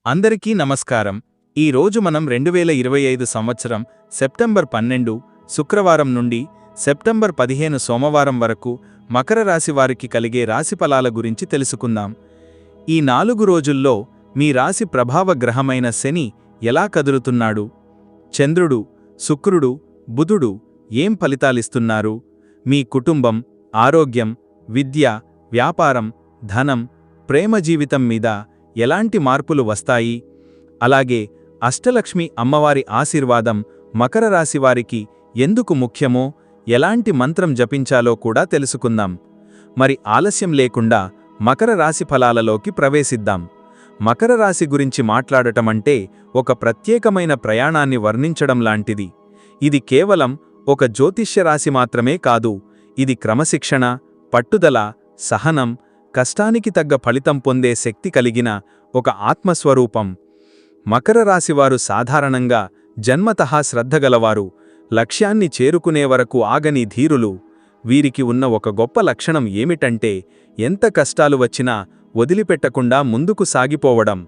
అందరికీ నమస్కారం. ఈ రోజు మనం 2025 సంవత్సరం సెప్టెంబర్ 12 శుక్రవారం నుండి సెప్టెంబర్ 15 సోమవారం వరకు మకర రాశి వారికి కలిగే రాశిఫలాల గురించి తెలుసుకుందాం. ఈ 4 రోజుల్లో మీ రాశి ప్రభావ గ్రహమైన శని ఎలా కదులుతున్నాడు, చంద్రుడు, శుక్రుడు, బుధుడు ఏం ఫలితాలిస్తున్నారు, మీ కుటుంబం, ఆరోగ్యం, విద్య, వ్యాపారం, ధనం, ప్రేమ జీవితం మీద ఎలాంటి మార్పులు వస్తాయి, అలాగే అష్టలక్ష్మి అమ్మవారి ఆశీర్వాదం మకర రాశి వారికి ఎందుకు ముఖ్యమో, ఎలాంటి మంత్రం జపించాలో కూడా తెలుసుకుందాం. మరి ఆలస్యం లేకుండా మకర రాశి ఫలాలలోకి ప్రవేశిద్దాం. మకర రాశి గురించి మాట్లాడటమంటే ఒక ప్రత్యేకమైన ప్రయాణాన్ని వర్ణించడం లాంటిది. ఇది కేవలం ఒక జ్యోతిష్య రాశి మాత్రమే కాదు, ఇది క్రమశిక్షణ, పట్టుదల, సహనం, కష్టానికి తగ్గ ఫలితం పొందే శక్తి కలిగిన ఒక ఆత్మస్వరూపం. మకర రాశివారు సాధారణంగా జన్మతః శ్రద్ధగలవారు, లక్ష్యాన్ని చేరుకునే వరకు ఆగని ధీరులు. వీరికి ఉన్న ఒక గొప్ప లక్షణం ఏమిటంటే ఎంత కష్టాలు వచ్చినా వదిలిపెట్టకుండా ముందుకు సాగిపోవడం.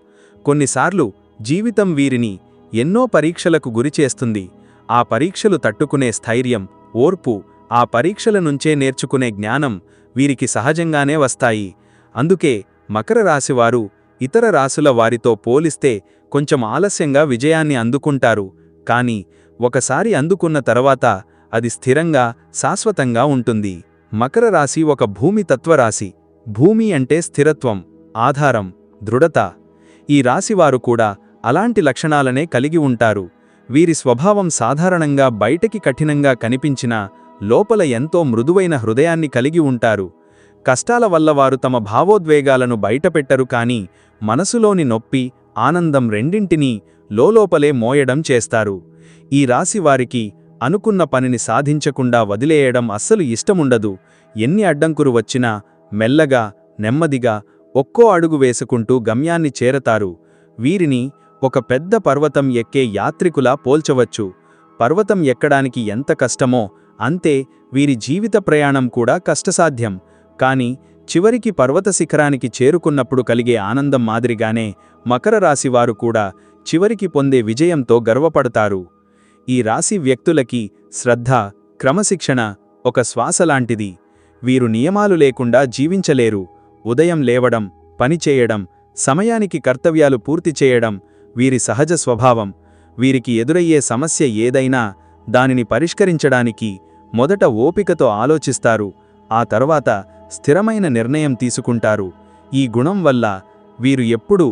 కొన్నిసార్లు జీవితం వీరిని ఎన్నో పరీక్షలకు గురిచేస్తుంది. ఆ పరీక్షలు తట్టుకునే స్థైర్యం, ఓర్పు, ఆ పరీక్షల నుంచే నేర్చుకునే జ్ఞానం వీరికి సహజంగానే వస్తాయి. అందుకే మకర రాశివారు ఇతర రాశుల వారితో పోలిస్తే కొంచెం ఆలస్యంగా విజయాన్ని అందుకుంటారు. కానీ ఒకసారి అందుకున్న తర్వాత అది స్థిరంగా, శాశ్వతంగా ఉంటుంది. మకర రాశి ఒక భూమి తత్వరాశి. భూమి అంటే స్థిరత్వం, ఆధారం, దృఢత. ఈ రాశివారు కూడా అలాంటి లక్షణాలనే కలిగి ఉంటారు. వీరి స్వభావం సాధారణంగా బయటకి కఠినంగా కనిపించినా లోపల ఎంతో మృదువైన హృదయాన్ని కలిగి ఉంటారు. కష్టాల వల్ల వారు తమ భావోద్వేగాలను బయటపెట్టరు, కానీ మనసులోని నొప్పి, ఆనందం రెండింటినీ లోలోపలే మోయడం చేస్తారు. ఈ రాశి వారికి అనుకున్న పనిని సాధించకుండా వదిలేయడం అస్సలు ఇష్టముండదు. ఎన్ని అడ్డంకులు వచ్చినా మెల్లగా, నెమ్మదిగా, ఒక్కో అడుగు వేసుకుంటూ గమ్యాన్ని చేరతారు. వీరిని ఒక పెద్ద పర్వతం ఎక్కే యాత్రికులా పోల్చవచ్చు. పర్వతం ఎక్కడానికి ఎంత కష్టమో అంతే వీరి జీవిత ప్రయాణం కూడా కష్టసాధ్యం. కానీ చివరికి పర్వత శిఖరానికి చేరుకున్నప్పుడు కలిగే ఆనందం మాదిరిగానే మకర రాశివారు కూడా చివరికి పొందే విజయంతో గర్వపడతారు. ఈ రాశి వ్యక్తులకి శ్రద్ధ, క్రమశిక్షణ ఒక శ్వాసలాంటిది. వీరు నియమాలు లేకుండా జీవించలేరు. ఉదయం లేవడం, పనిచేయడం, సమయానికి కర్తవ్యాలు పూర్తి చేయడం వీరి సహజ స్వభావం. వీరికి ఎదురయ్యే సమస్య ఏదైనా దానిని పరిష్కరించడానికి మొదట ఓపికతో ఆలోచిస్తారు, ఆ తర్వాత స్థిరమైన నిర్ణయం తీసుకుంటారు. ఈ గుణం వల్ల వీరు ఎప్పుడూ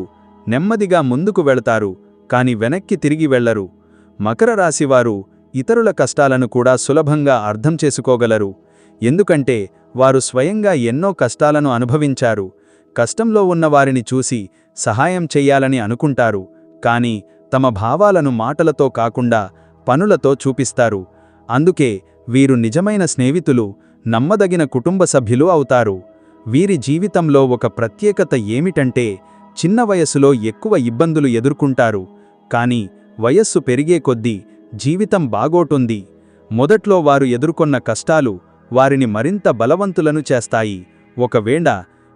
నెమ్మదిగా ముందుకు వెళతారు, కాని వెనక్కి తిరిగి వెళ్లరు. మకర రాశివారు ఇతరుల కష్టాలను కూడా సులభంగా అర్థం చేసుకోగలరు. ఎందుకంటే వారు స్వయంగా ఎన్నో కష్టాలను అనుభవించారు. కష్టంలో ఉన్నవారిని చూసి సహాయం చెయ్యాలని అనుకుంటారు, కానీ తమ భావాలను మాటలతో కాకుండా పనులతో చూపిస్తారు. అందుకే వీరు నిజమైన స్నేహితులు, నమ్మదగిన కుటుంబ సభ్యులు అవుతారు. వీరి జీవితంలో ఒక ప్రత్యేకత ఏమిటంటే చిన్న వయస్సులో ఎక్కువ ఇబ్బందులు ఎదుర్కొంటారు, కానీ వయస్సు పెరిగే కొద్దీ జీవితం బాగోటుంది. మొదట్లో వారు ఎదుర్కొన్న కష్టాలు వారిని మరింత బలవంతులను చేస్తాయి. ఒకవేళ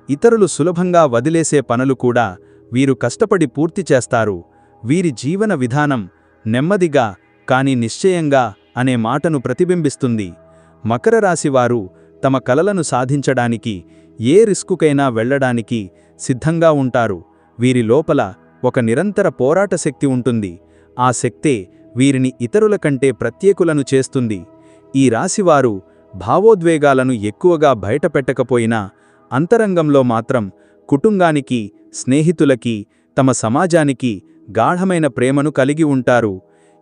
ఇతరులు సులభంగా వదిలేసే పనులు కూడా వీరు కష్టపడి పూర్తి చేస్తారు. వీరి జీవన విధానం నెమ్మదిగా కానీ నిశ్చయంగా అనే మాటను ప్రతిబింబిస్తుంది. మకర రాశివారు తమ కలలను సాధించడానికి ఏ రిస్కుకైనా వెళ్లడానికి సిద్ధంగా ఉంటారు. వీరి లోపల ఒక నిరంతర పోరాట శక్తి ఉంటుంది. ఆ శక్తే వీరిని ఇతరుల కంటే ప్రత్యేకులను చేస్తుంది. ఈ రాశివారు భావోద్వేగాలను ఎక్కువగా బయటపెట్టకపోయినా అంతరంగంలో మాత్రం కుటుంబానికి, స్నేహితులకి, తమ సమాజానికి గాఢమైన ప్రేమను కలిగి ఉంటారు.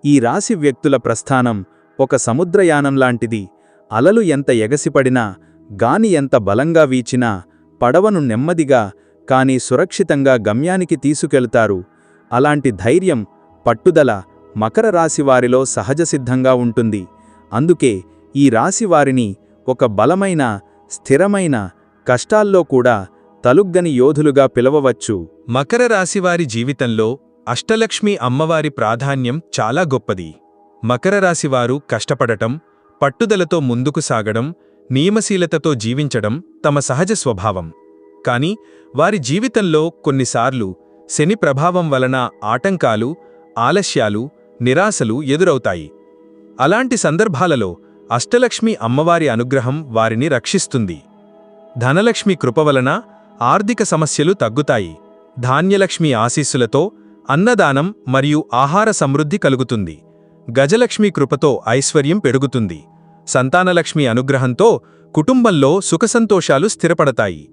ఈ రాశి వ్యక్తుల ప్రస్థానం ఒక సముద్రయానంలాంటిది. అలలు ఎంత ఎగసిపడినా, గాని ఎంత బలంగా వీచినా పడవను నెమ్మదిగా కానీ సురక్షితంగా గమ్యానికి తీసుకెళ్తారు. అలాంటి ధైర్యం, పట్టుదల మకర రాశివారిలో సహజసిద్ధంగా ఉంటుంది. అందుకే ఈ రాశివారిని ఒక బలమైన, స్థిరమైన, కష్టాల్లో కూడా తలుగ్గని యోధులుగా పిలవవచ్చు. మకర రాశివారి జీవితంలో అష్టలక్ష్మి అమ్మవారి ప్రాధాన్యం చాలా గొప్పది. మకర రాశివారు కష్టపడటం, పట్టుదలతో ముందుకు సాగడం, నియమశీలతతో జీవించడం తమ సహజ స్వభావం. కాని వారి జీవితంలో కొన్నిసార్లు శని ప్రభావం వలన ఆటంకాలు, ఆలస్యాలు, నిరాశలు ఎదురవుతాయి. అలాంటి సందర్భాలలో అష్టలక్ష్మి అమ్మవారి అనుగ్రహం వారిని రక్షిస్తుంది. ధనలక్ష్మి కృపవలన ఆర్థిక సమస్యలు తగ్గుతాయి. ధాన్యలక్ష్మి ఆశీస్సులతో అన్నదానం మరియు ఆహార సమృద్ధి కలుగుతుంది. గజలక్ష్మి కృపతో ఐశ్వర్యం పెరుగుతుంది. సంతానలక్ష్మి అనుగ్రహంతో కుటుంబంలో సుఖసంతోషాలు స్థిరపడతాయి.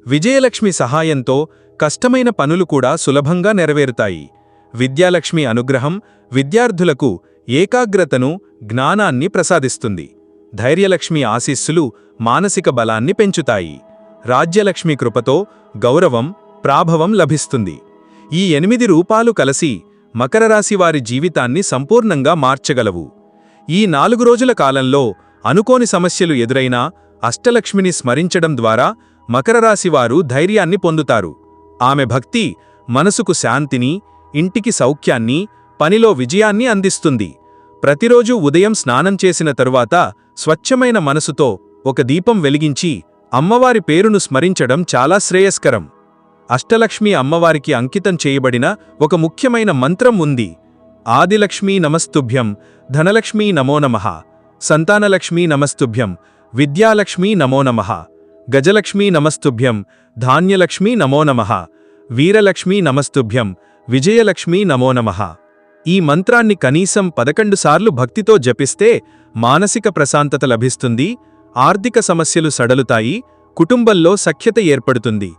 విజయలక్ష్మి సహాయంతో కష్టమైన పనులు కూడా సులభంగా నెరవేరుతాయి. విద్యాలక్ష్మి అనుగ్రహం విద్యార్థులకు ఏకాగ్రతను, జ్ఞానాన్ని ప్రసాదిస్తుంది. ధైర్యలక్ష్మి ఆశీస్సులు మానసిక బలాన్ని పెంచుతాయి. రాజ్యలక్ష్మి కృపతో గౌరవం, ప్రాభవం లభిస్తుంది. ఈ 8 రూపాలు కలిసి మకరరాశివారి జీవితాన్ని సంపూర్ణంగా మార్చగలవు. ఈ 4 రోజుల కాలంలో అనుకోని సమస్యలు ఎదురైనా అష్టలక్ష్మిని స్మరించడం ద్వారా మకరరాశివారు ధైర్యాన్ని పొందుతారు. ఆమె భక్తి మనసుకు శాంతిని, ఇంటికి సౌఖ్యాన్ని, పనిలో విజయాన్ని అందిస్తుంది. ప్రతిరోజూ ఉదయం స్నానం చేసిన తరువాత స్వచ్ఛమైన మనసుతో ఒక దీపం వెలిగించి అమ్మవారి పేరును స్మరించడం చాలా శ్రేయస్కరం. అష్టలక్ష్మి అమ్మవారికి అంకితం చేయబడిన ఒక ముఖ్యమైన మంత్రం ఉంది. ఆదిలక్ష్మీ నమస్తుభ్యం, ధనలక్ష్మీ నమో నమః, సంతానలక్ష్మీ నమస్తుభ్యం, విద్యాలక్ష్మీ నమో నమః, గజలక్ష్మీ నమస్తుభ్యం, ధాన్యలక్ష్మీ నమో నమః, వీరలక్ష్మీ నమస్తుభ్యం, విజయలక్ష్మీ నమో నమః. ఈ మంత్రాన్ని కనీసం 11 సార్లు భక్తితో జపిస్తే మానసిక ప్రశాంతత లభిస్తుంది, ఆర్థిక సమస్యలు సడలుతాయి, కుటుంబంలో సఖ్యత ఏర్పడుతుంది.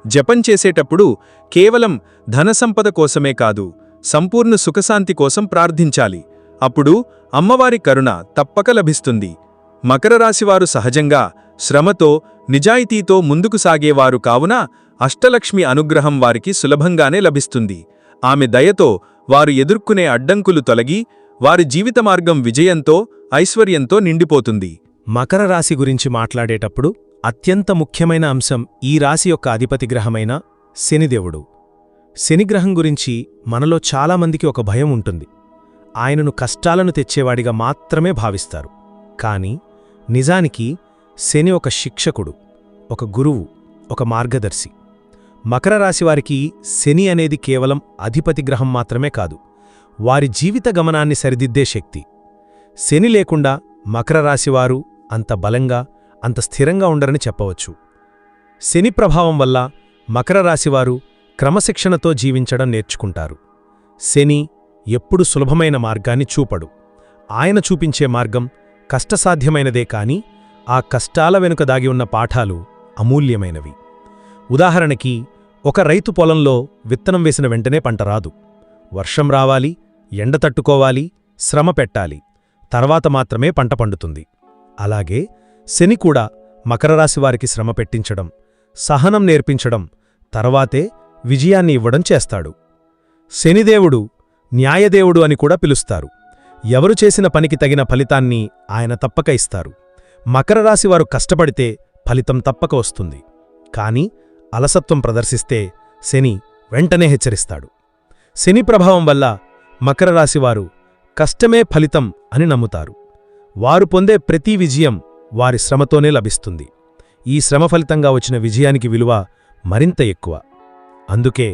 జపం చేసేటప్పుడు కేవలం ధనసంపద కోసమే కాదు, సంపూర్ణ సుఖశాంతి కోసం ప్రార్థించాలి. అప్పుడు అమ్మవారి కరుణ తప్పక లభిస్తుంది. మకరరాశివారు సహజంగా శ్రమతో, నిజాయితీతో ముందుకు సాగేవారు కావున అష్టలక్ష్మి అనుగ్రహం వారికి సులభంగానే లభిస్తుంది. ఆమె దయతో వారు ఎదుర్కొనే అడ్డంకులు తొలగి వారి జీవిత మార్గం విజయంతో, ఐశ్వర్యంతో నిండిపోతుంది. మకర రాశి గురించి మాట్లాడేటప్పుడు అత్యంత ముఖ్యమైన అంశం ఈ రాశి యొక్క అధిపతి గ్రహమైన శనిదేవుడు. శనిగ్రహం గురించి మనలో చాలామందికి ఒక భయం ఉంటుంది. ఆయనను కష్టాలను తెచ్చేవాడిగా మాత్రమే భావిస్తారు. కాని నిజానికి శని ఒక శిక్షకుడు, ఒక గురువు, ఒక మార్గదర్శి. మకర రాశివారికి శని అనేది కేవలం అధిపతి గ్రహం మాత్రమే కాదు, వారి జీవిత గమనాన్ని సరిదిద్దే శక్తి. శని లేకుండా మకర రాశివారు అంత బలంగా, అంత స్థిరంగా ఉండరని చెప్పవచ్చు. శని ప్రభావం వల్ల మకర రాశివారు క్రమశిక్షణతో జీవించడం నేర్చుకుంటారు. శని ఎప్పుడు సులభమైన మార్గాన్ని చూపడు. ఆయన చూపించే మార్గం కష్టసాధ్యమైనదే కాని ఆ కష్టాల వెనుక దాగి ఉన్న పాఠాలు అమూల్యమైనవి. ఉదాహరణకి, ఒక రైతు పొలంలో విత్తనం వేసిన వెంటనే పంట రాదు. వర్షం రావాలి, ఎండ తట్టుకోవాలి, శ్రమ పెట్టాలి, తర్వాత మాత్రమే పంట పండుతుంది. అలాగే శని కూడా మకరరాశివారికి శ్రమ పెట్టించడం, సహనం నేర్పించడం, తర్వాతే విజయాన్ని ఇవ్వడం చేస్తాడు. శనిదేవుడు న్యాయదేవుడు అని కూడా పిలుస్తారు. ఎవరు చేసిన పనికి తగిన ఫలితాన్ని ఆయన తప్పక ఇస్తారు. మకరరాశివారు కష్టపడితే ఫలితం తప్పక వస్తుంది. కాని అలసత్వం ప్రదర్శిస్తే శని వెంటనే హెచ్చరిస్తాడు. శని ప్రభావం వల్ల మకరరాశివారు కష్టమే ఫలితం అని నమ్ముతారు. వారు పొందే ప్రతి విజయం వారి శ్రమతోనే లభిస్తుంది. ఈ శ్రమ ఫలితంగా వచ్చిన విజయానికి విలువ మరింత ఎక్కువ. అందుకే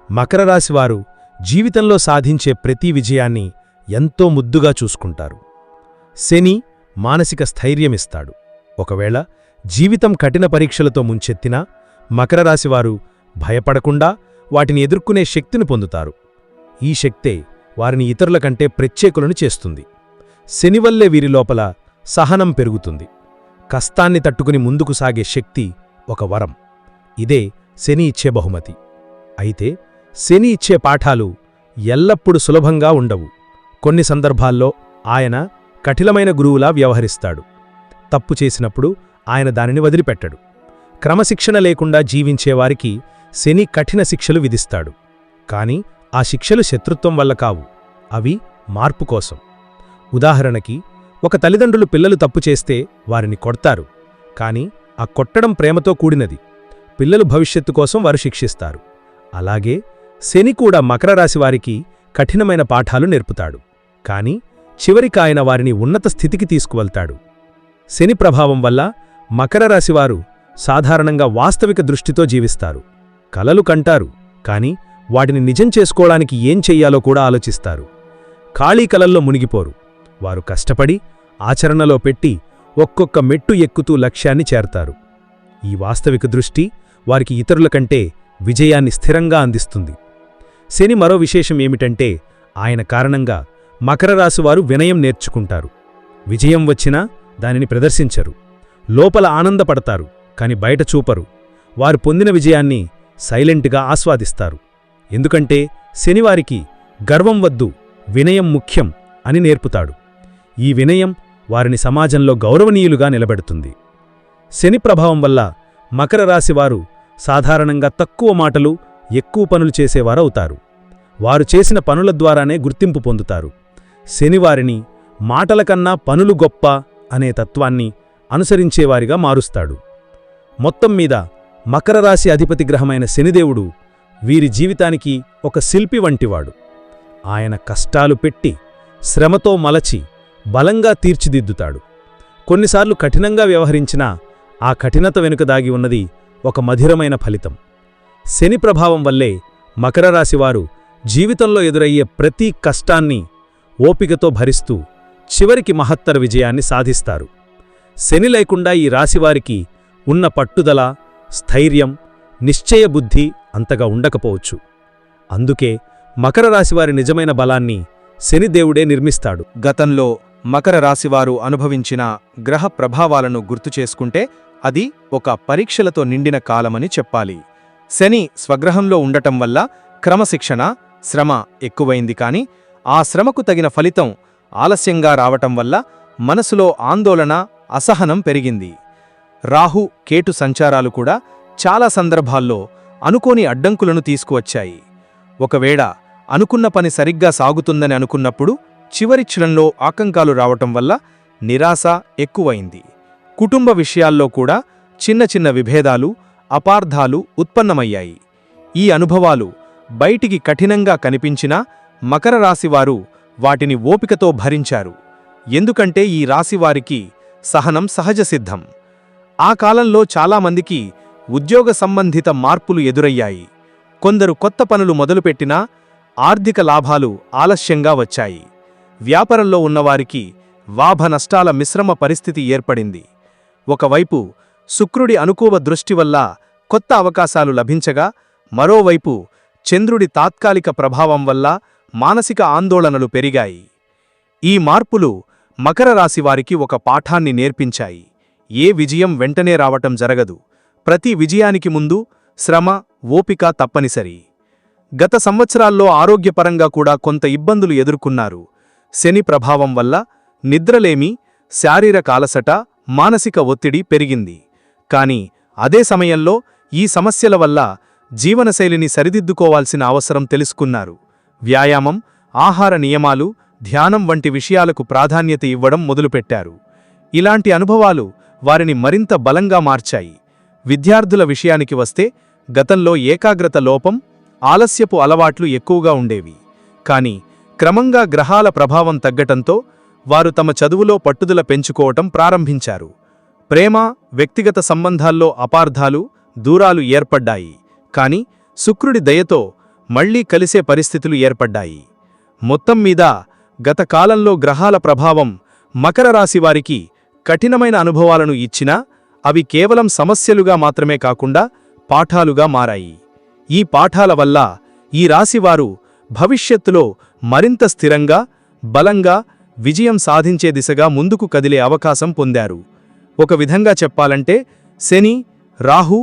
మకరరాశివారు జీవితంలో సాధించే ప్రతి విజయాన్ని ఎంతో ముద్దుగా చూసుకుంటారు. శని మానసిక స్థైర్యమిస్తాడు. ఒకవేళ జీవితం కఠిన పరీక్షలతో ముంచెత్తినా మకరరాశివారు భయపడకుండా వాటిని ఎదుర్కొనే శక్తిని పొందుతారు. ఈ శక్తే వారిని ఇతరుల కంటే ప్రత్యేకులను చేస్తుంది. శనివల్లే వీరి లోపల సహనం పెరుగుతుంది. కష్టాన్ని తట్టుకుని ముందుకు సాగే శక్తి ఒక వరం. ఇదే శని ఇచ్చే బహుమతి. అయితే శని ఇచ్చే పాఠాలు ఎల్లప్పుడూ సులభంగా ఉండవు. కొన్ని సందర్భాల్లో ఆయన కఠినమైన గురువులా వ్యవహరిస్తాడు. తప్పు చేసినప్పుడు ఆయన దానిని వదిలిపెట్టడు. క్రమశిక్షణ లేకుండా జీవించేవారికి శని కఠిన శిక్షలు విధిస్తాడు. కాని ఆ శిక్షలు శత్రుత్వం వల్ల కావు, అవి మార్పు కోసం. ఉదాహరణకి, ఒక తల్లిదండ్రులు పిల్లలు తప్పు చేస్తే వారిని కొడతారు. కాని ఆ కొట్టడం ప్రేమతో కూడినది. పిల్లలు భవిష్యత్తు కోసం వారు శిక్షిస్తారు. అలాగే శని కూడా మకరరాశివారికి కఠినమైన పాఠాలు నేర్పుతాడు. కాని చివరికి ఆయన వారిని ఉన్నత స్థితికి తీసుకువెళ్తాడు. శని ప్రభావం వల్ల మకరరాశివారు సాధారణంగా వాస్తవిక దృష్టితో జీవిస్తారు. కలలు కంటారు, కాని వాటిని నిజం చేసుకోవడానికి ఏం చెయ్యాలో కూడా ఆలోచిస్తారు. ఖాళీ కలల్లో మునిగిపోరు. వారు కష్టపడి ఆచరణలో పెట్టి ఒక్కొక్క మెట్టు ఎక్కుతూ లక్ష్యాన్ని చేరతారు. ఈ వాస్తవిక దృష్టి వారికి ఇతరుల కంటే విజయాన్ని స్థిరంగా అందిస్తుంది. శని మరో విశేషం ఏమిటంటే ఆయన కారణంగా మకర రాశివారు వినయం నేర్చుకుంటారు. విజయం వచ్చినా దానిని ప్రదర్శించరు. లోపల ఆనందపడతారు, కాని బయట చూపరు. వారు పొందిన విజయాన్ని సైలెంట్గా ఆస్వాదిస్తారు. ఎందుకంటే శనివారికి గర్వం వద్దు, వినయం ముఖ్యం అని నేర్పుతాడు. ఈ వినయం వారిని సమాజంలో గౌరవనీయులుగా నిలబెడుతుంది. శని ప్రభావం వల్ల మకర రాశివారు సాధారణంగా తక్కువ మాటలు, ఎక్కువ పనులు చేసేవారవుతారు. వారు చేసిన పనుల ద్వారానే గుర్తింపు పొందుతారు. శనివారిని మాటలకన్నా పనులు గొప్ప అనే తత్వాన్ని అనుసరించేవారిగా మారుస్తాడు. మొత్తం మీద మకర రాశి అధిపతి గ్రహమైన శనిదేవుడు వీరి జీవితానికి ఒక శిల్పి వంటివాడు. ఆయన కష్టాలు పెట్టి, శ్రమతో మలచి, బలంగా తీర్చిదిద్దుతాడు. కొన్నిసార్లు కఠినంగా వ్యవహరించినా ఆ కఠినత వెనుక దాగి ఉన్నది ఒక మధురమైన ఫలితం. శని ప్రభావం వల్లే మకర రాశివారు జీవితంలో ఎదురయ్యే ప్రతి కష్టాన్ని ఓపికతో భరిస్తూ చివరికి మహత్తర విజయాన్ని సాధిస్తారు. శని లేకుండా ఈ రాశివారికి ఉన్న పట్టుదల, స్థైర్యం, నిశ్చయబుద్ధి అంతగా ఉండకపోవచ్చు. అందుకే మకర రాశివారి నిజమైన బలాన్ని శనిదేవుడే నిర్మిస్తాడు. గతంలో మకర రాశివారు అనుభవించిన గ్రహ ప్రభావాలను గుర్తుచేసుకుంటే అది ఒక పరీక్షలతో నిండిన కాలమని చెప్పాలి. శని స్వగ్రహంలో ఉండటం వల్ల క్రమశిక్షణ, శ్రమ ఎక్కువైంది. కాని ఆ శ్రమకు తగిన ఫలితం ఆలస్యంగా రావటం వల్ల మనసులో ఆందోళన, అసహనం పెరిగింది. రాహు, కేతు సంచారాలు కూడా చాలా సందర్భాల్లో అనుకోని అడ్డంకులను తీసుకువచ్చాయి. ఒకవేళ అనుకున్న పని సరిగ్గా సాగుతుందని అనుకున్నప్పుడు చివరి క్షణంలో ఆకంకాలు రావటం వల్ల నిరాశ ఎక్కువైంది. కుటుంబ విషయాల్లో కూడా చిన్న చిన్న విభేదాలు, అపార్థాలు ఉత్పన్నమయ్యాయి. ఈ అనుభవాలు బయటికి కఠినంగా కనిపించినా మకర రాశివారు వాటిని ఓపికతో భరించారు. ఎందుకంటే ఈ రాశివారికి సహనం సహజసిద్ధం. ఆ కాలంలో చాలామందికి ఉద్యోగ సంబంధిత మార్పులు ఎదురయ్యాయి. కొందరు కొత్త పనులు మొదలుపెట్టినా ఆర్థిక లాభాలు ఆలస్యంగా వచ్చాయి. వ్యాపారంలో ఉన్నవారికి లాభ నష్టాల మిశ్రమ పరిస్థితి ఏర్పడింది. ఒకవైపు శుక్రుడి అనుకూల దృష్టి వల్ల కొత్త అవకాశాలు లభించగా, మరోవైపు చంద్రుడి తాత్కాలిక ప్రభావం వల్ల మానసిక ఆందోళనలు పెరిగాయి. ఈ మార్పులు మకర రాశివారికి ఒక పాఠాన్ని నేర్పించాయి. ఏ విజయం వెంటనే రావటం జరగదు. ప్రతి విజయానికి ముందు శ్రమ, ఓపిక తప్పనిసరి. గత సంవత్సరాల్లో ఆరోగ్యపరంగా కూడా కొంత ఇబ్బందులు ఎదుర్కొన్నారు. శని ప్రభావం వల్ల నిద్రలేమి, శారీరక అలసట, మానసిక ఒత్తిడి పెరిగింది. కాని అదే సమయంలో ఈ సమస్యల వల్ల జీవనశైలిని సరిదిద్దుకోవాల్సిన అవసరం తెలుసుకున్నారు. వ్యాయామం, ఆహార నియమాలు, ధ్యానం వంటి విషయాలకు ప్రాధాన్యత ఇవ్వడం మొదలుపెట్టారు. ఇలాంటి అనుభవాలు వారిని మరింత బలంగా మార్చాయి. విద్యార్థుల విషయానికి వస్తే గతంలో ఏకాగ్రత లోపం, ఆలస్యపు అలవాట్లు ఎక్కువగా ఉండేవి. కాని క్రమంగా గ్రహాల ప్రభావం తగ్గటంతో వారు తమ చదువులో పట్టుదల పెంచుకోవటం ప్రారంభించారు. ప్రేమ, వ్యక్తిగత సంబంధాల్లో అపార్థాలు, దూరాలు ఏర్పడ్డాయి. కాని శుక్రుడి దయతో మళ్లీ కలిసే పరిస్థితులు ఏర్పడ్డాయి. మొత్తం మీద గత కాలంలో గ్రహాల ప్రభావం మకర రాశివారికి కఠినమైన అనుభవాలను ఇచ్చినా అవి కేవలం సమస్యలుగా మాత్రమే కాకుండా పాఠాలుగా మారాయి. ఈ పాఠాల వల్ల ఈ రాశివారు భవిష్యత్తులో మరింత స్థిరంగా, బలంగా విజయం సాధించే దిశగా ముందుకు కదిలే అవకాశం పొందారు. ఒక విధంగా చెప్పాలంటే శని, రాహు,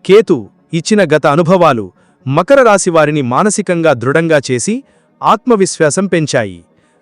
కేతు ఇచ్చిన గత అనుభవాలు మకర రాశివారిని మానసికంగా దృఢంగా చేసి ఆత్మవిశ్వాసం పెంచాయి,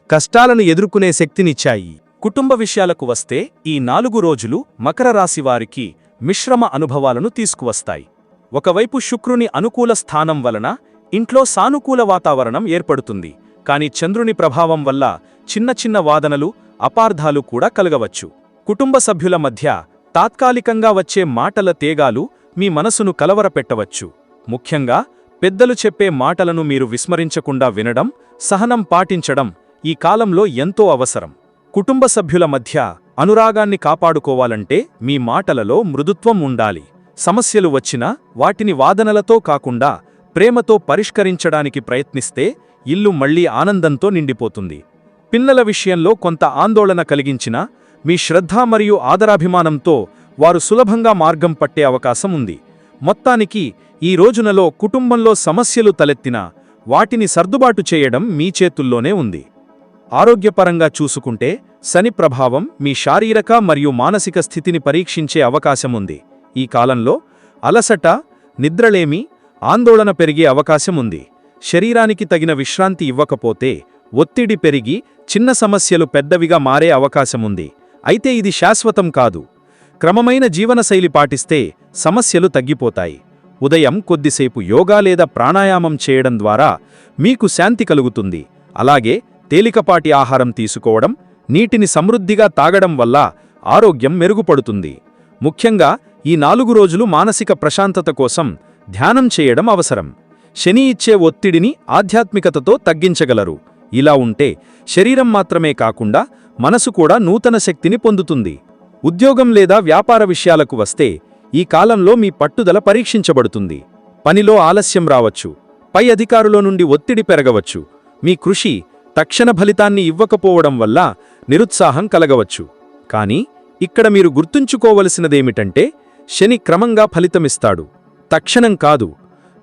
కష్టాలను ఎదుర్కొనే శక్తినిచ్చాయి. కుటుంబ విషయాలకు వస్తే ఈ 4 రోజులు మకర రాశివారికి మిశ్రమ అనుభవాలను తీసుకువస్తాయి. ఒకవైపు శుక్రుని అనుకూల స్థానం వలన ఇంట్లో సానుకూల వాతావరణం ఏర్పడుతుంది. కాని చంద్రుని ప్రభావం వల్ల చిన్న చిన్న వాదనలు, అపార్థాలు కూడా కలగవచ్చు. కుటుంబ సభ్యుల మధ్య తాత్కాలికంగా వచ్చే మాటల తేగాలు మీ మనసును కలవరపెట్టవచ్చు. ముఖ్యంగా పెద్దలు చెప్పే మాటలను మీరు విస్మరించకుండా వినడం, సహనం పాటించడం ఈ కాలంలో ఎంతో అవసరం. కుటుంబ సభ్యుల మధ్య అనురాగాన్ని కాపాడుకోవాలంటే మీ మాటలలో మృదుత్వం ఉండాలి. సమస్యలు వచ్చినా వాటిని వాదనలతో కాకుండా ప్రేమతో పరిష్కరించడానికి ప్రయత్నిస్తే ఇల్లు మళ్లీ ఆనందంతో నిండిపోతుంది. పిల్లల విషయంలో కొంత ఆందోళన కలిగించినా మీ శ్రద్ధ మరియు ఆదరాభిమానంతో వారు సులభంగా మార్గం పట్టే అవకాశం ఉంది. మొత్తానికి ఈ రోజునలో కుటుంబంలో సమస్యలు తలెత్తినా వాటిని సర్దుబాటు చేయడం మీ చేతుల్లోనే ఉంది. ఆరోగ్యపరంగా చూసుకుంటే శని ప్రభావం మీ శారీరక మరియు మానసిక స్థితిని పరీక్షించే అవకాశముంది. ఈ కాలంలో అలసట, నిద్రలేమి, ఆందోళన పెరిగే అవకాశముంది. శరీరానికి తగిన విశ్రాంతి ఇవ్వకపోతే ఒత్తిడి పెరిగి చిన్న సమస్యలు పెద్దవిగా మారే అవకాశముంది. అయితే ఇది శాశ్వతం కాదు. క్రమమైన జీవనశైలి పాటిస్తే సమస్యలు తగ్గిపోతాయి. ఉదయం కొద్దిసేపు యోగా లేదా ప్రాణాయామం చేయడం ద్వారా మీకు శాంతి కలుగుతుంది. అలాగే తేలికపాటి ఆహారం తీసుకోవడం, నీటిని సమృద్ధిగా తాగడం వల్ల ఆరోగ్యం మెరుగుపడుతుంది. ముఖ్యంగా ఈ 4 రోజులు మానసిక ప్రశాంతత కోసం ధ్యానం చేయడం అవసరం. శని ఇచ్చే ఒత్తిడిని ఆధ్యాత్మికతతో తగ్గించగలరు. ఇలా ఉంటే శరీరం మాత్రమే కాకుండా మనసు కూడా నూతన శక్తిని పొందుతుంది. ఉద్యోగం లేదా వ్యాపార విషయాలకు వస్తే ఈ కాలంలో మీ పట్టుదల పరీక్షించబడుతుంది. పనిలో ఆలస్యం రావచ్చు, పై అధికారుల నుండి ఒత్తిడి పెరగవచ్చు, మీ కృషి తక్షణ ఫలితాన్ని ఇవ్వకపోవడం వల్ల నిరుత్సాహం కలగవచ్చు. కానీ ఇక్కడ మీరు గుర్తుంచుకోవలసినదేమిటంటే శని క్రమంగా ఫలితమిస్తాడు, తక్షణం కాదు.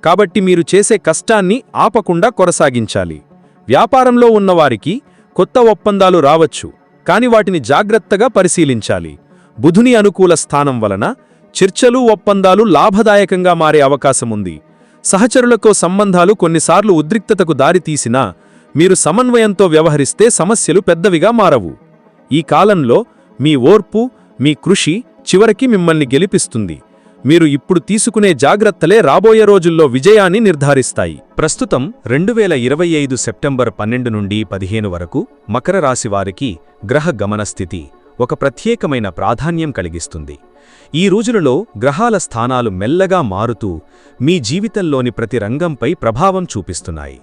కాబట్టి మీరు చేసే కష్టాన్ని ఆపకుండా కొనసాగించాలి. వ్యాపారంలో ఉన్నవారికి కొత్త ఒప్పందాలు రావచ్చు, కాని వాటిని జాగ్రత్తగా పరిశీలించాలి. బుధుని అనుకూల స్థానం వలన చర్చలు, ఒప్పందాలు లాభదాయకంగా మారే అవకాశముంది. సహచరులతో సంబంధాలు కొన్నిసార్లు ఉద్రిక్తతకు దారితీసినా మీరు సమన్వయంతో వ్యవహరిస్తే సమస్యలు పెద్దవిగా మారవు. ఈ కాలంలో మీ ఓర్పు, మీ కృషి చివరికి మిమ్మల్ని గెలిపిస్తుంది. మీరు ఇప్పుడు తీసుకునే జాగ్రత్తలే రాబోయే రోజుల్లో విజయాన్ని నిర్ధారిస్తాయి. ప్రస్తుతం 2025 సెప్టెంబర్ 12 నుండి 15 వరకు మకర రాశివారికి గ్రహ గమనస్థితి ఒక ప్రత్యేకమైన ప్రాధాన్యం కలిగిస్తుంది. ఈ రోజులలో గ్రహాల స్థానాలు మెల్లగా మారుతూ మీ జీవితంలోని ప్రతి రంగంపై ప్రభావం చూపిస్తున్నాయి.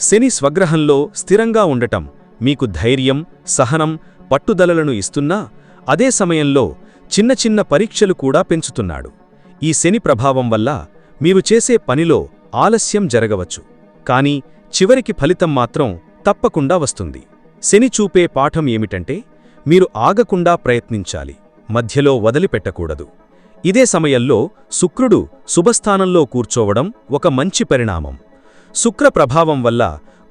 శని స్వగ్రహంలో స్థిరంగా ఉండటం మీకు ధైర్యం, సహనం, పట్టుదలలను ఇస్తున్నా అదే సమయంలో చిన్న చిన్న పరీక్షలు కూడా పెంచుతున్నాడు. ఈ శని ప్రభావం వల్ల మీరు చేసే పనిలో ఆలస్యం జరగవచ్చు, కానీ చివరికి ఫలితం మాత్రం తప్పకుండా వస్తుంది. శని చూపే పాఠం ఏమిటంటే మీరు ఆగకుండా ప్రయత్నించాలి, మధ్యలో వదిలిపెట్టకూడదు. ఇదే సమయంలో శుక్రుడు శుభస్థానంలో కూర్చోవడం ఒక మంచి పరిణామం. శుక్ర ప్రభావం వల్ల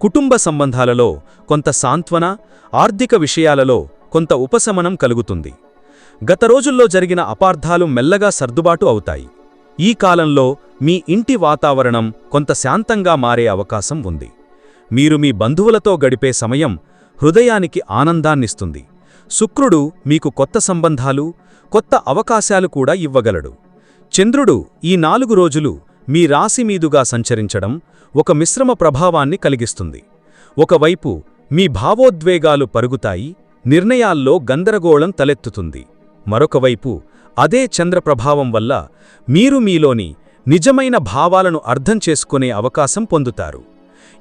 కుటుంబ సంబంధాలలో కొంత సాంత్వన, ఆర్థిక విషయాలలో కొంత ఉపశమనం కలుగుతుంది. గత రోజుల్లో జరిగిన అపార్థాలు మెల్లగా సర్దుబాటు అవుతాయి. ఈ కాలంలో మీ ఇంటి వాతావరణం కొంత శాంతంగా మారే అవకాశం ఉంది. మీరు మీ బంధువులతో గడిపే సమయం హృదయానికి ఆనందాన్నిస్తుంది. శుక్రుడు మీకు కొత్త సంబంధాలు, కొత్త అవకాశాలు కూడా ఇవ్వగలడు. చంద్రుడు ఈ 4 రోజులు మీ రాశి మీదుగా సంచరించడం ఒక మిశ్రమ ప్రభావాన్ని కలిగిస్తుంది. ఒకవైపు మీ భావోద్వేగాలు పరుగుతాయి, నిర్ణయాల్లో గందరగోళం తలెత్తుతుంది. మరొకవైపు అదే చంద్ర ప్రభావం వల్ల మీరు మీలోని నిజమైన భావాలను అర్థం చేసుకునే అవకాశం పొందుతారు.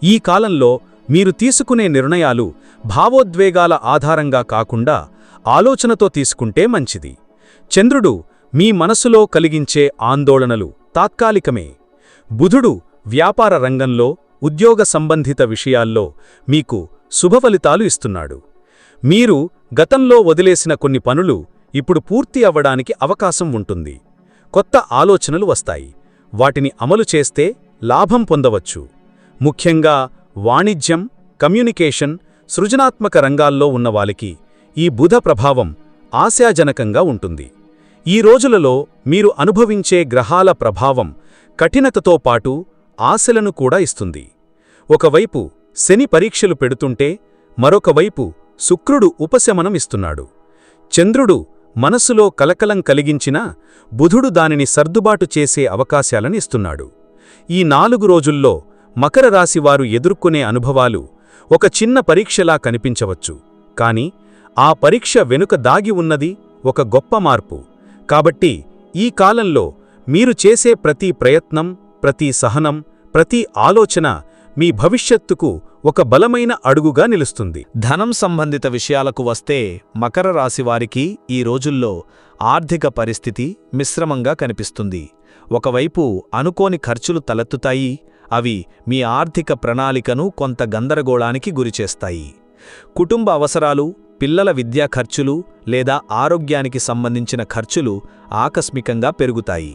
ఈ కాలంలో మీరు తీసుకునే నిర్ణయాలు భావోద్వేగాల ఆధారంగా కాకుండా ఆలోచనతో తీసుకుంటే మంచిది. చంద్రుడు మీ మనసులో కలిగించే ఆందోళనలు తాత్కాలికమే. బుధుడు వ్యాపార రంగంలో, ఉద్యోగ సంబంధిత విషయాల్లో మీకు శుభఫలితాలు ఇస్తున్నాడు. మీరు గతంలో వదిలేసిన కొన్ని పనులు ఇప్పుడు పూర్తి అవ్వడానికి అవకాశం ఉంటుంది. కొత్త ఆలోచనలు వస్తాయి, వాటిని అమలు చేస్తే లాభం పొందవచ్చు. ముఖ్యంగా వాణిజ్యం, కమ్యూనికేషన్, సృజనాత్మక రంగాల్లో ఉన్నవారికి ఈ బుధ ప్రభావం ఆశాజనకంగా ఉంటుంది. ఈ రోజులలో మీరు అనుభవించే గ్రహాల ప్రభావం కఠినతతో పాటు ఆశలను కూడా ఇస్తుంది. ఒకవైపు శని పరీక్షలు పెడుతుంటే మరొకవైపు శుక్రుడు ఉపశమనం ఇస్తున్నాడు. చంద్రుడు మనసులో కలకలం కలిగించినా బుధుడు దానిని సర్దుబాటు చేసే అవకాశాలను ఇస్తున్నాడు. ఈ 4 రోజుల్లో మకర రాశివారు ఎదుర్కొనే అనుభవాలు ఒక చిన్న పరీక్షలా కనిపించవచ్చు, కాని ఆ పరీక్ష వెనుక దాగి ఉన్నది ఒక గొప్ప మార్పు. కాబట్టి ఈ కాలంలో మీరు చేసే ప్రతి ప్రయత్నం, ప్రతి సహనం, ప్రతి ఆలోచన మీ భవిష్యత్తుకు ఒక బలమైన అడుగుగా నిలుస్తుంది. ధనం సంబంధిత విషయాలకు వస్తే మకర రాశివారికి ఈ రోజుల్లో ఆర్థిక పరిస్థితి మిశ్రమంగా కనిపిస్తుంది. ఒకవైపు అనుకోని ఖర్చులు తలెత్తుతాయి, అవి మీ ఆర్థిక ప్రణాళికను కొంత గందరగోళానికి గురిచేస్తాయి. కుటుంబ అవసరాలు, పిల్లల విద్యా ఖర్చులు లేదా ఆరోగ్యానికి సంబంధించిన ఖర్చులు ఆకస్మికంగా పెరుగుతాయి.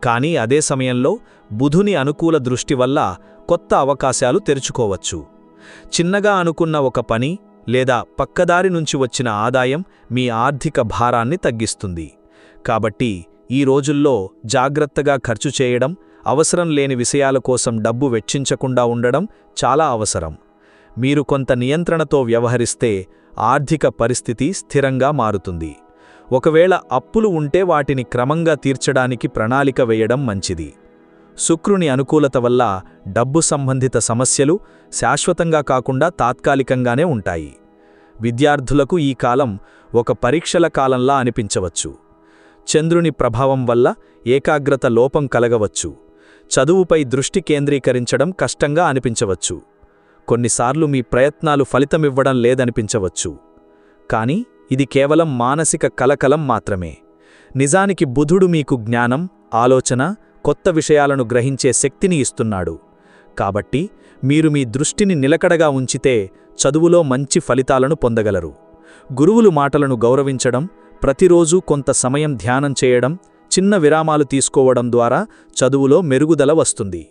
కానీ అదే సమయంలో బుధుని అనుకూల దృష్టి వల్ల కొత్త అవకాశాలు తెరుచుకోవచ్చు. చిన్నగా అనుకున్న ఒక పని లేదా పక్కదారి నుంచి వచ్చిన ఆదాయం మీ ఆర్థిక భారాన్ని తగ్గిస్తుంది. కాబట్టి ఈ రోజుల్లో జాగ్రత్తగా ఖర్చు చేయడం, అవసరం లేని విషయాల కోసం డబ్బు వెచ్చించకుండా ఉండడం చాలా అవసరం. మీరు కొంత నియంత్రణతో వ్యవహరిస్తే ఆర్థిక పరిస్థితి స్థిరంగా మారుతుంది. ఒకవేళ అప్పులు ఉంటే వాటిని క్రమంగా తీర్చడానికి ప్రణాళిక వేయడం మంచిది. శుక్రుని అనుకూలత వల్ల డబ్బు సంబంధిత సమస్యలు శాశ్వతంగా కాకుండా తాత్కాలికంగానే ఉంటాయి. విద్యార్థులకు ఈ కాలం ఒక పరీక్షల కాలంలా అనిపించవచ్చు. చంద్రుని ప్రభావం వల్ల ఏకాగ్రత లోపం కలగవచ్చు. చదువుపై దృష్టి కేంద్రీకరించడం కష్టంగా అనిపించవచ్చు. కొన్నిసార్లు మీ ప్రయత్నాలు ఫలితమివ్వడం లేదనిపించవచ్చు. కానీ ఇది కేవలం మానసిక కలకలం మాత్రమే. నిజానికి బుధుడు మీకు జ్ఞానం, ఆలోచన, కొత్త విషయాలను గ్రహించే శక్తిని ఇస్తున్నాడు. కాబట్టి మీరు మీ దృష్టిని నిలకడగా ఉంచితే చదువులో మంచి ఫలితాలను పొందగలరు. గురువులు మాటలను గౌరవించడం, ప్రతిరోజూ కొంత సమయం ధ్యానం చేయడం, చిన్న విరామాలు తీసుకోవడం ద్వారా చదువులో మెరుగుదల వస్తుంది.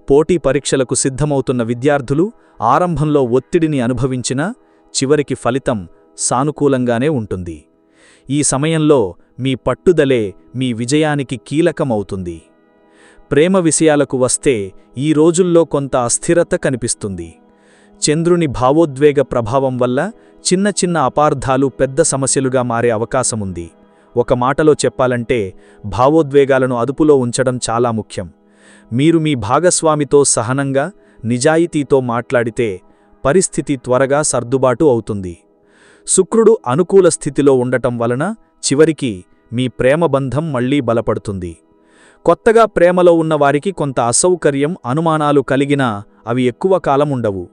పోటీ పరీక్షలకు సిద్ధమవుతున్న విద్యార్థులు ఆరంభంలో ఒత్తిడిని అనుభవించినా చివరికి ఫలితం సానుకూలంగానే ఉంటుంది. ఈ సమయంలో మీ పట్టుదలే మీ విజయానికి కీలకమవుతుంది. ప్రేమ విషయాలకు వస్తే ఈ రోజుల్లో కొంత అస్థిరత కనిపిస్తుంది. చంద్రుని భావోద్వేగ ప్రభావం వల్ల చిన్న చిన్న అపార్థాలు పెద్ద సమస్యలుగా మారే అవకాశముంది. ఒక మాటలో చెప్పాలంటే భావోద్వేగాలను అదుపులో ఉంచడం చాలా ముఖ్యం. మీరు మీ భాగస్వామితో సహనంగా, నిజాయితీతో మాట్లాడితే పరిస్థితి త్వరగా సర్దుబాటు అవుతుంది. శుక్రుడు అనుకూల స్థితిలో ఉండటం వలన చివరికి మీ ప్రేమబంధం మళ్లీ బలపడుతుంది. కొత్తగా ప్రేమలో ఉన్నవారికి కొంత అసౌకర్యం, అనుమానాలు కలిగినా అవి ఎక్కువ కాలం ఉండవు.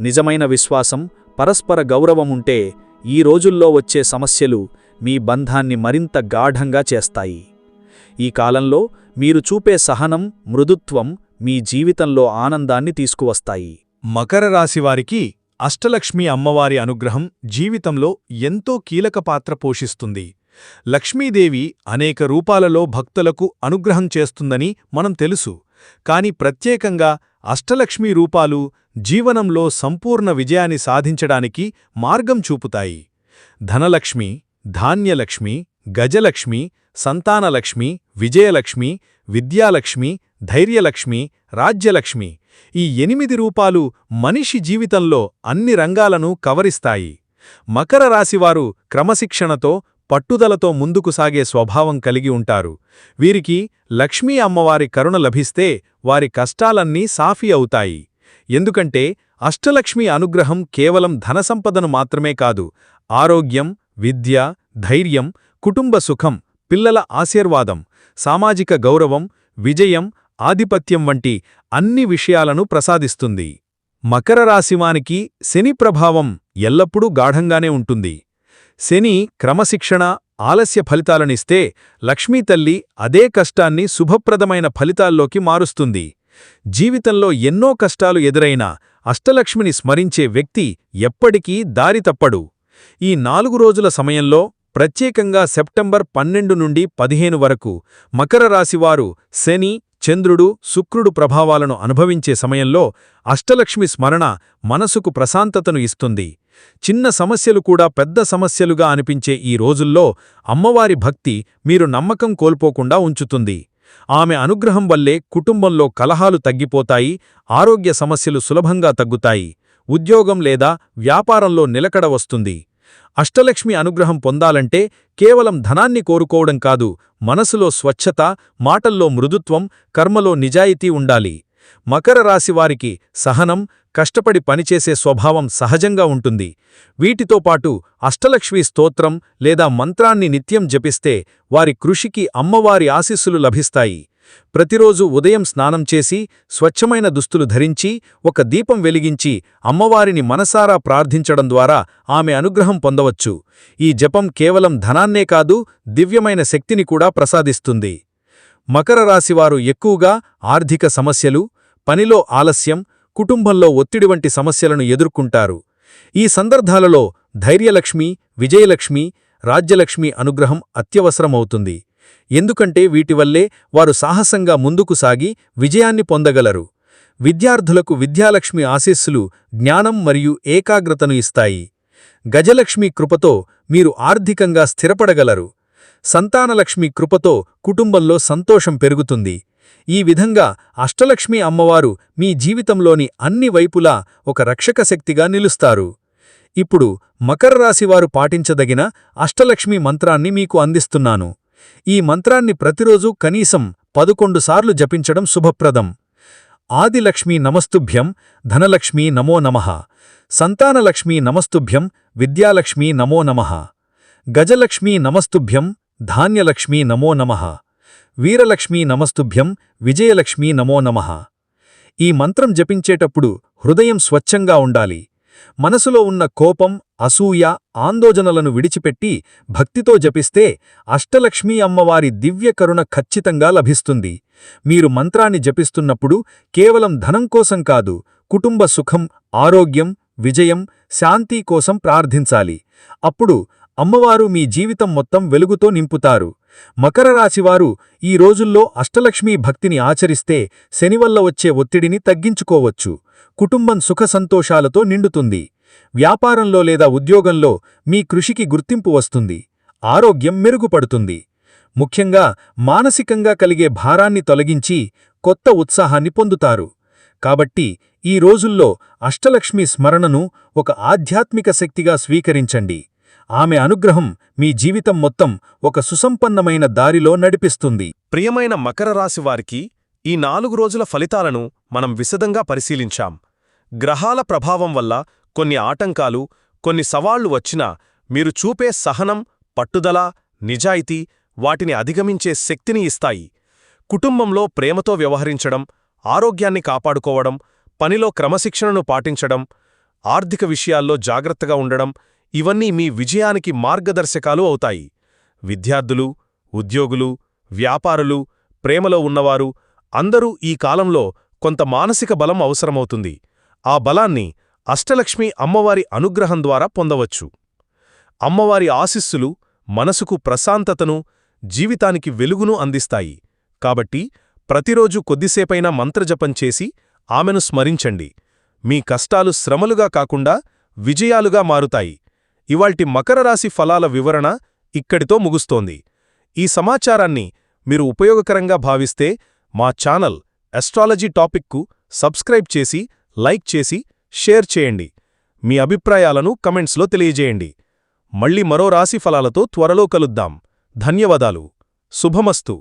నిజమైన విశ్వాసం, పరస్పర గౌరవముంటే ఈ రోజుల్లో వచ్చే సమస్యలు మీ బంధాన్ని మరింత గాఢంగా చేస్తాయి. ఈ కాలంలో మీరు చూపే సహనం, మృదుత్వం మీ జీవితంలో ఆనందాన్ని తీసుకువస్తాయి. మకర రాశివారికి అష్టలక్ష్మి అమ్మవారి అనుగ్రహం జీవితంలో ఎంతో కీలక పాత్ర పోషిస్తుంది. లక్ష్మీదేవి అనేక రూపాలలో భక్తులకు అనుగ్రహం చేస్తుందని మనం తెలుసు. కాని ప్రత్యేకంగా అష్టలక్ష్మీ రూపాలు జీవనంలో సంపూర్ణ విజయాన్ని సాధించడానికి మార్గం చూపుతాయి. ధనలక్ష్మి, ధాన్యలక్ష్మి, గజలక్ష్మి, సంతానలక్ష్మి, విజయలక్ష్మి, విద్యాలక్ష్మి, ధైర్యలక్ష్మి, రాజ్యలక్ష్మి ఈ 8 రూపాలు మనిషి జీవితంలో అన్ని రంగాలను కవరిస్తాయి. మకర రాశివారు క్రమశిక్షణతో, పట్టుదలతో ముందుకు సాగే స్వభావం కలిగి ఉంటారు. వీరికి లక్ష్మీ అమ్మవారి కరుణ లభిస్తే వారి కష్టాలన్నీ సాఫీ అవుతాయి. ఎందుకంటే అష్టలక్ష్మి అనుగ్రహం కేవలం ధనసంపదను మాత్రమే కాదు, ఆరోగ్యం, విద్య, ధైర్యం, కుటుంబ సుఖం, పిల్లల ఆశీర్వాదం, సామాజిక గౌరవం, విజయం, ఆధిపత్యం వంటి అన్ని విషయాలను ప్రసాదిస్తుంది. మకర రాశివానికి శని ప్రభావం ఎల్లప్పుడూ గాఢంగానే ఉంటుంది. శని క్రమశిక్షణ, ఆలస్య ఫలితాలనిస్తే లక్ష్మీతల్లి అదే కష్టాన్ని శుభప్రదమైన ఫలితాల్లోకి మారుస్తుంది. జీవితంలో ఎన్నో కష్టాలు ఎదురైనా అష్టలక్ష్మిని స్మరించే వ్యక్తి ఎప్పటికీ దారి తప్పడు. ఈ 4 రోజుల సమయంలో, ప్రత్యేకంగా సెప్టెంబర్ 12 నుండి 15 వరకు మకర రాశివారు శని, చంద్రుడు, శుక్రుడు ప్రభావాలను అనుభవించే సమయంలో అష్టలక్ష్మి స్మరణ మనసుకు ప్రశాంతతను ఇస్తుంది. చిన్న సమస్యలు కూడా పెద్ద సమస్యలుగా అనిపించే ఈ రోజుల్లో అమ్మవారి భక్తి మీరు నమ్మకం కోల్పోకుండా ఉంచుతుంది. ఆమె అనుగ్రహం వల్లే కుటుంబంలో కలహాలు తగ్గిపోతాయి, ఆరోగ్య సమస్యలు సులభంగా తగ్గుతాయి, ఉద్యోగం లేదా వ్యాపారంలో నిలకడ వస్తుంది. అష్టలక్ష్మి అనుగ్రహం పొందాలంటే కేవలం ధనాన్ని కోరుకోవడం కాదు, మనసులో స్వచ్ఛత, మాటల్లో మృదుత్వం, కర్మలో నిజాయితీ ఉండాలి. మకర రాశివారికి సహనం, కష్టపడి పనిచేసే స్వభావం సహజంగా ఉంటుంది. వీటితో పాటు అష్టలక్ష్మీ స్తోత్రం లేదా మంత్రాన్ని నిత్యం జపిస్తే వారి కృషికి అమ్మవారి ఆశీస్సులు లభిస్తాయి. ప్రతిరోజు ఉదయం స్నానం చేసి, స్వచ్ఛమైన దుస్తులు ధరించి, ఒక దీపం వెలిగించి అమ్మవారిని మనసారా ప్రార్థించడం ద్వారా ఆమె అనుగ్రహం పొందవచ్చు. ఈ జపం కేవలం ధనాన్నే కాదు, దివ్యమైన శక్తిని కూడా ప్రసాదిస్తుంది. మకర రాశివారు ఎక్కువగా ఆర్థిక సమస్యలు, పనిలో ఆలస్యం, కుటుంబంలో ఒత్తిడి వంటి సమస్యలను ఎదుర్కొంటారు. ఈ సందర్భాలలో ధైర్యలక్ష్మి, విజయలక్ష్మి, రాజ్యలక్ష్మి అనుగ్రహం అత్యవసరమవుతుంది. ఎందుకంటే వీటివల్లే వారు సాహసంగా ముందుకు సాగి విజయాన్ని పొందగలరు. విద్యార్థులకు విద్యాలక్ష్మి ఆశీస్సులు జ్ఞానం మరియు ఏకాగ్రతను ఇస్తాయి. గజలక్ష్మి కృపతో మీరు ఆర్థికంగా స్థిరపడగలరు. సంతానలక్ష్మి కృపతో కుటుంబంలో సంతోషం పెరుగుతుంది. ఈ విధంగా అష్టలక్ష్మి అమ్మవారు మీ జీవితంలోని అన్ని వైపులా ఒక రక్షక శక్తిగా నిలుస్తారు. ఇప్పుడు మకర రాశివారు పాటించదగిన అష్టలక్ష్మి మంత్రాన్ని మీకు అందిస్తున్నాను. ఈ మంత్రాన్ని ప్రతిరోజూ కనీసం 11 సార్లు జపించడం శుభప్రదం. ఆదిలక్ష్మీ నమస్తుభ్యం, ధనలక్ష్మీ నమో నమః. సంతానలక్ష్మీ నమస్తుభ్యం, విద్యాలక్ష్మీ నమో నమః. గజలక్ష్మీ నమస్తుభ్యం, ధాన్యలక్ష్మీ నమో నమః. వీరలక్ష్మీ నమస్తుభ్యం, విజయలక్ష్మీ నమో నమః. ఈ మంత్రం జపించేటప్పుడు హృదయం స్వచ్ఛంగా ఉండాలి. మనసులో ఉన్న కోపం, అసూయ, ఆందోళనలను విడిచిపెట్టి భక్తితో జపిస్తే అష్టలక్ష్మీ అమ్మవారి దివ్య కరుణ ఖచ్చితంగా లభిస్తుంది. మీరు మంత్రాన్ని జపిస్తున్నప్పుడు కేవలం ధనం కోసం కాదు, కుటుంబ సుఖం, ఆరోగ్యం, విజయం, శాంతి కోసం ప్రార్థించాలి. అప్పుడు అమ్మవారు మీ జీవితం మొత్తం వెలుగుతో నింపుతారు. మకర రాశివారు ఈ రోజుల్లో అష్టలక్ష్మీ భక్తిని ఆచరిస్తే శనివల్ల వచ్చే ఒత్తిడిని తగ్గించుకోవచ్చు. కుటుంబం సుఖ సంతోషాలతో నిండుతుంది. వ్యాపారంలో లేదా ఉద్యోగంలో మీ కృషికి గుర్తింపు వస్తుంది. ఆరోగ్యం మెరుగుపడుతుంది. ముఖ్యంగా మానసికంగా కలిగే భారాన్ని తొలగించి కొత్త ఉత్సాహాన్ని పొందుతారు. కాబట్టి ఈ రోజుల్లో అష్టలక్ష్మి స్మరణను ఒక ఆధ్యాత్మిక శక్తిగా స్వీకరించండి. ఆమె అనుగ్రహం మీ జీవితం మొత్తం ఒక సుసంపన్నమైన దారిలో నడిపిస్తుంది. ప్రియమైన మకర రాశివారికి ఈ 4 రోజుల ఫలితాలను మనం విశదంగా పరిశీలించాం. గ్రహాల ప్రభావం వల్ల కొన్ని ఆటంకాలు, కొన్ని సవాళ్లు వచ్చినా మీరు చూపే సహనం, పట్టుదల, నిజాయితీ వాటిని అధిగమించే శక్తిని ఇస్తాయి. కుటుంబంలో ప్రేమతో వ్యవహరించడం, ఆరోగ్యాన్ని కాపాడుకోవడం, పనిలో క్రమశిక్షణను పాటించడం, ఆర్థిక విషయాల్లో జాగ్రత్తగా ఉండడం ఇవన్నీ మీ విజయానికి మార్గదర్శకాలు అవుతాయి. విద్యార్థులు, ఉద్యోగులు, వ్యాపారులు, ప్రేమలో ఉన్నవారు అందరూ ఈ కాలంలో కొంత మానసిక బలం అవసరమవుతుంది. ఆ బలాన్ని అష్టలక్ష్మి అమ్మవారి అనుగ్రహం ద్వారా పొందవచ్చు. అమ్మవారి ఆశీస్సులు మనసుకు ప్రశాంతతను, జీవితానికి వెలుగును అందిస్తాయి. కాబట్టి ప్రతిరోజు కొద్దిసేపైనా మంత్రజపం చేసి ఆమెను స్మరించండి. మీ కష్టాలు శ్రమలుగా కాకుండా విజయాలుగా మారుతాయి. ఇవాల్టి మకర రాశి ఫలాల వివరణ ఇక్కడితో ముగుస్తోంది. ఈ సమాచారాన్ని మీరు ఉపయోగకరంగా భావిస్తే మా ఛానల్ అస్ట్రాలజీ టాపిక్కు సబ్స్క్రైబ్ చేసి, లైక్ చేసి, షేర్ చేయండి. మీ అభిప్రాయాలను కమెంట్స్లో తెలియజేయండి. మళ్ళీ మరో రాశి ఫలాలతో త్వరలో కలుద్దాం. ధన్యవాదాలు. శుభమస్తు.